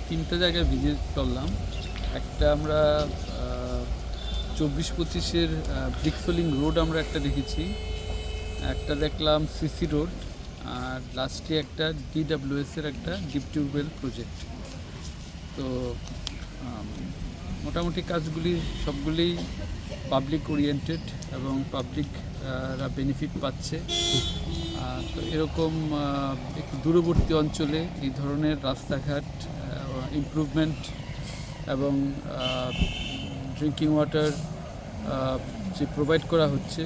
তিনটা জায়গায় ভিজিট করলাম। একটা আমরা 24-25-এর ব্রিক ফিলিং রোড আমরা একটা দেখেছি, একটা দেখলাম সিসি রোড, আর লাস্টে একটা DWS-এর একটা ডিপ টিউবওয়েল প্রজেক্ট। তো মোটামুটি কাজগুলি সবগুলোই পাবলিক ওরিয়েন্টেড এবং পাবলিকরা বেনিফিট পাচ্ছে। তো এরকম একটু দূরবর্তী অঞ্চলে এই ধরনের রাস্তাঘাট ইমপ্রুভমেন্ট এবং ড্রিঙ্কিং ওয়াটার যে প্রোভাইড করা হচ্ছে,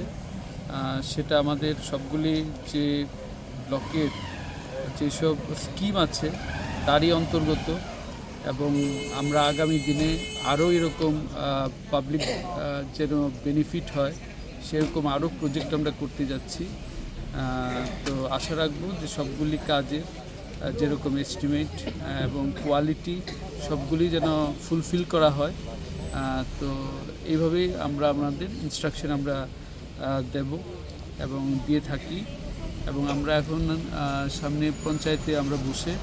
সেটা আমাদের সবগুলি যে ব্লকের যেসব স্কিম আছে তারই অন্তর্গত। এবং আমরা আগামী দিনে আরও এরকম পাবলিক যেন বেনিফিট হয় সেরকম আরও প্রজেক্ট আমরা করতে যাচ্ছি। তো আশা রাখবো যে সবগুলি কাজে যেরকম এস্টিমেট এবং কোয়ালিটি সবগুলি যেন ফুলফিল করা হয়। তো এইভাবেই আমরা আমাদের ইনস্ট্রাকশন আমরা দেব এবং দিয়ে থাকি। এবং আমরা এখন সামনে পঞ্চায়েতে আমরা বসে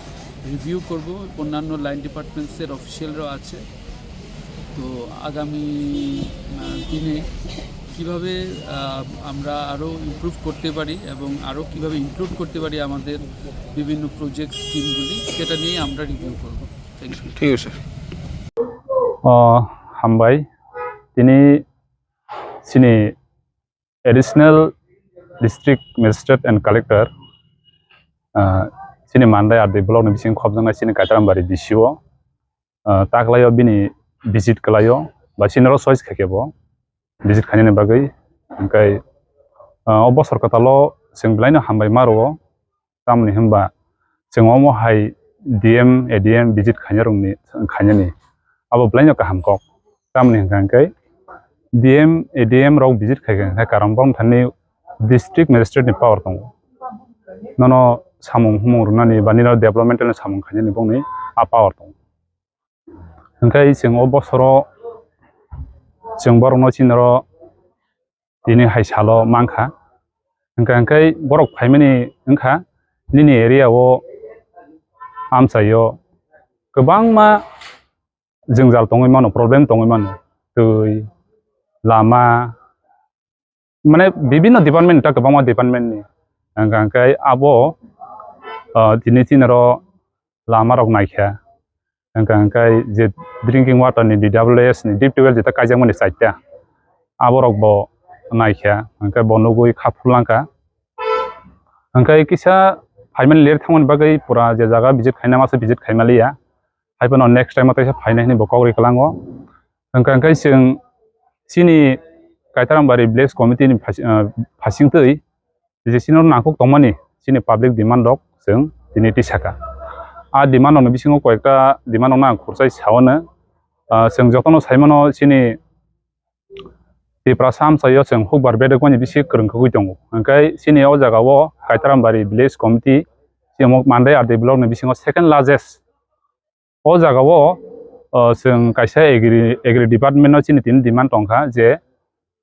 রিভিউ করব, অন্যান্য লাইন ডিপার্টমেন্টসের অফিসিয়ালরাও আছে। তো আগামী দিনে কিভাবে আমরা আরও ইমপ্রুভ করতে পারি এবং আরও কিভাবে ইনক্লুড করতে পারি আমাদের বিভিন্ন প্রজেক্ট স্কিমগুলি, সেটা নিয়ে আমরা রিভিউ করব। Thank you. ঠিক আছে হামবাই তিনি সিনি additional district magistrate and collector सिनी मानदाय आर्दै ब्लक नि बिसिं खबजांनाय सिनी कायतारामबारि डिसिअ ताकलायो बिनि भिजिट कलायो बा सिनारो चॉइस खाकेबो भिजिट खानायनि बागै ओमफ्राय अबसर कथालो जों ब्लाइनो हामबाय मारो तामनि होमबा जों अमहाय डीएम एडीएम भिजिट खानायरंनि खानायनि अब ब्लाइनो काहामको तामनि होंखांकै डीएम एडीएम रौ भिजिट खायगोन कारंबां थानि डिस्ट्रिक्ट मेजिस्ट्रेट नि पावर दं ननो सामुं हुमुं रुनानि बा निराव डेभलपमेन्टनि सामुं खायनि बुंनि आ पावर दं ओंखाय जों अबसरो जों बरनो सिनरो दिनै हायसालो मांखा ओंखाय बरक फाइमानि ओंखा निनि एरियाव आमसायो गोबां मा जोंजाल दङै मानो प्रब्लेम दङै मानो दै लामा माने विभिन्न डिपार्टमेंट ता गोबां मा डिपार्टमेंट नि ओंखाय आबो दिनै सिनरो लामा रक नायखा ओंखाय जे ड्रिंकिं वाटर नि DWS नि डिप टिउबवेल जेता कायजामनि साइडता आबो रकबो नायखा ओंखाय बनगुइ खाफुलांका ओंखाय किसा फाइमेन लेर थांमोन बागै पुरा जे जागा भिजिट खायना मासे भिजिट खायमालिया हाइपन नेक्स्ट टाइम माते फाइनायनि बकावरि कलांगो ओंखाय जों सिनि कायतारामबारि विलेज कमिटि नि फासिंतै जे सिनर नाखौ तमानि सिनि पाब्लिक डिमान्ड दक जों दिनै टिसाका आ डिमान्ड न बिसिङो कयेकटा डिमान्ड ना खरसाय सावनो जों जतनो साइमनो सिनि दिप्रा सामसायो जों हुकबार बेदकनि बिसि करंखौ दङ ओंखाय सिनि अ जागाव कायतारामबारि विलेज कमिटि सिमो मानदाय आर्दै ब्लक नि बिसिङो सेकेंड लार्जेस्ट अ जागाव जों कायसा एग्री डिपार्टमेन्ट न सिनि तिन डिमान्ड दंखा जे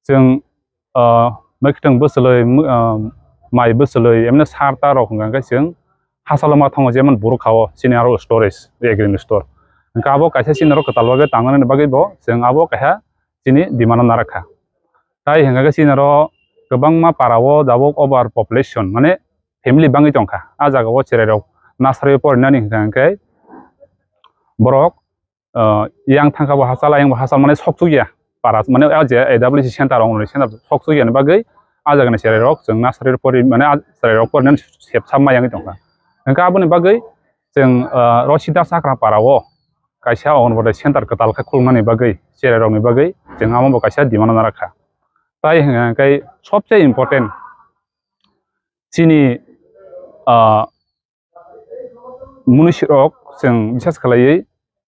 जों मैखथों बोसोलै माइ बोसोलै एमनो सारता रखंगांखाय जों हासालमा थाङो जेमन बरखाव सिनि आरो स्टोरेज एग्रीनि स्टोर ओंखा आबो कायसा सिनरो कतालबागे तांगननि बागै बो जों आबो कायहा सिनि डिमान्ड नाराखा ताइ हेंगागा सिनरो गोबां मा पारावो दाबो ओभार पपुलेशन माने फेमिली बाङै दंखा आ जागाव चेरेराव नासारि पड़नानि हेंगांखाय बरक yang थांखाबो हासाल आयंबो हासाल माने सकसु गैया पारा माने आजे एडब्ल्यूसी सेंटर आव सेंटर सकसु गैया बागै आ जागानि चेरेराव जों नासारि परि माने आ चेरेराव पड़नानि सेबसा मायांगै दंखा ओंखा आबोनि बागै जों रसिदा साख्रा पाराव कायसा अंगनबादि सेंटर कतालखा खुलनानि बागै चेरेरावनि बागै जों आमबो कायसा डिमान्ड नाराखा ताइ हेंगांखाय सबसे इम्पोर्टेन्ट सिनि मुनिसिरक जों बिसास खालायै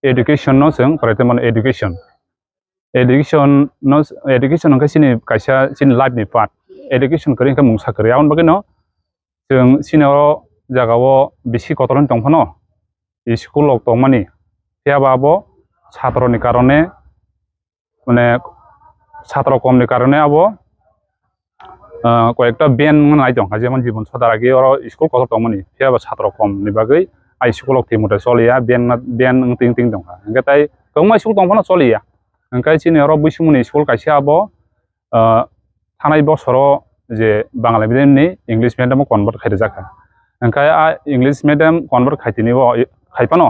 एडुकेशन न जों फरायतमान एडुकेशन ओंखाय सिनि कायसा सिनि लाइफनि पार्ट एडुकेशन करि ओंखाय मुंसा करि आउन बागै न जों सिनाव जागाव बिसि कतरन दंफानो स्कुल अक तमानि त्याबाबो छात्रनि कारणे माने छात्र कमनि कारणे आबो कयेकटा बेन नाय दं जेमन जीवन सदारागि और स्कुल कत तमानि त्याबो छात्र कमनि बागै ai school ok timute solia ben ting ting dong engka tai kongma school tongfano solia engka sini oro buisumuni school kaisa abo thanai bosoro je bangla medium ni english medium convert khaijaka engka english medium convert khaitini bo khaipano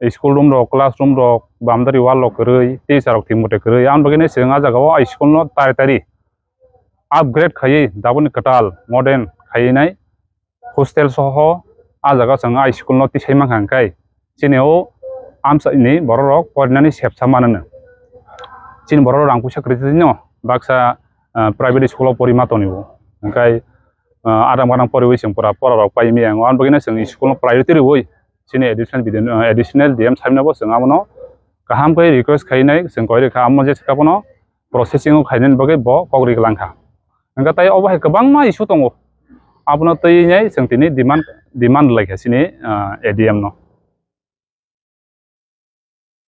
school room rok classroom rok boundary wall rok koroi teacher rok timute koroi ang bagine senga jaga o school no tari upgrade khai daboni katal modern khai nai hostel soho jaga sanga school no tisai mangkang kai sineo amsa ini borok porinani sepsa manana sin borok rang pusa kriti no baksa private school porima tonibo engkai adam kadang poriwi singpura porarok paimi ang an bagina sing school priority roi sini additional DM saimna bo sing amono kaham kai request khainai sing koi rekha amo je sikapono processing khainen bagai bo kogri langkha engka tai obo hai kabangma issue tongo abono tei nyai sing tini demand like sini ADM no